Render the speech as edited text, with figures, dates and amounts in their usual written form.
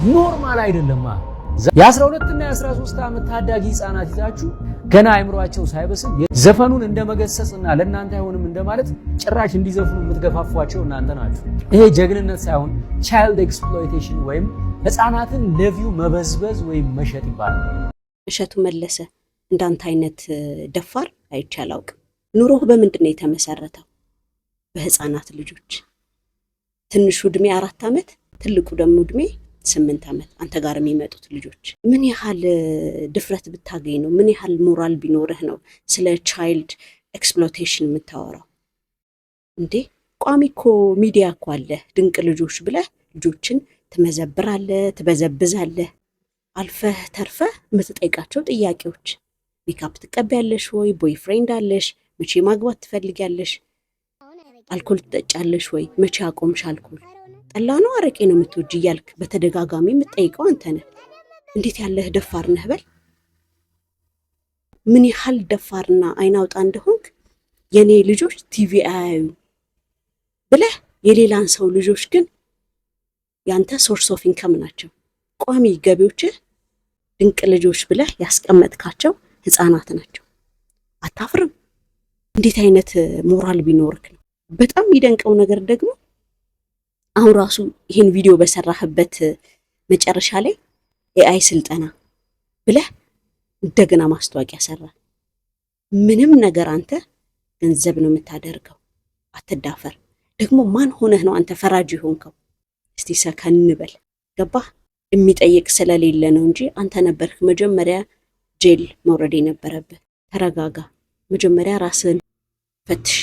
ኖርማል አይደለማ። የ12 እና የ13 ዓመት ታዳጊ ህፃናት ይዛችሁ ገና አይምሮአቸው ሳይበስል ዘፈኑን እንደመገሰጽና ለእናንተ አይሆንም እንደማለት ጭራሽ እንዲዘፍኑ የምትገፋፏቸው እናንተ ናችሁ። ይሄ ጀግንነት ሳይሆን ቻይልድ ኤክስፕሎይቴሽን ወይም ህፃናትን ለቪው መበዝበዝ ወይም መሸጥ ይባላል። እሸቱ መለሰ እንዳንተ አይነት ደፋር አይቼ አላውቅም። ኑሮህ በምንድን ነው የተመሰረተው? በህፃናት ልጆች። ትንሹ እድሜ 4 ዓመት ትልቁ ደግሞ እድሜ 8 ዓመት አንተ ጋር የሚመጡት ልጆች። ምን ያህል ድፍረት ብታገኝ ነው? ምን ያህል ሞራል ቢኖርህ ነው ስለ ቻይልድ ኤክስፕሎይቴሽን የምታወራው እንዴ? ቋሚ እኮ ሚዲያ እኮ አለ። ድንቅ ልጆች ብለህ ልጆችን ትመዘብራለህ፣ ትበዘብዛለህ። አልፈህ ተርፈህ የምትጠይቃቸው ጥያቄዎች ሜካፕ ትቀቢያለሽ ወይ? ቦይፍሬንድ አለሽ? መቼ ማግባት ትፈልጊያለሽ? አልኮል ትጠጫለሽ ወይ? መቼ አቆምሽ አልኮል? ጠላ ነው አረቄ ነው የምትወጂ እያልክ በተደጋጋሚ የምትጠይቀው አንተ ነህ። እንዴት ያለህ ደፋር ነህ በል። ምን ያህል ደፋርና አይናውጣ እንደሆንክ የኔ ልጆች ቲቪ አያዩ ብለህ የሌላን ሰው ልጆች ግን ያንተ ሶርስ ኦፍ ኢንከም ናቸው፣ ቋሚ ገቢዎችህ ድንቅ ልጆች ብለህ ያስቀመጥካቸው ህፃናት ናቸው። አታፍርም? እንዴት አይነት ሞራል ቢኖርክ ነው? በጣም የሚደንቀው ነገር ደግሞ አሁን ራሱ ይሄን ቪዲዮ በሰራህበት መጨረሻ ላይ ኤአይ ስልጠና ብለህ እንደገና ማስታወቂያ ሰራ። ምንም ነገር አንተ ገንዘብ ነው የምታደርገው። አትዳፈር። ደግሞ ማን ሆነህ ነው አንተ ፈራጅ ሆንከው? እስቲ ሰከን በል። ገባህ? የሚጠይቅ ስለሌለ ነው እንጂ አንተ ነበርክ መጀመሪያ ጄል መውረድ የነበረብህ። ተረጋጋ። መጀመሪያ ራስህን ፈትሽ።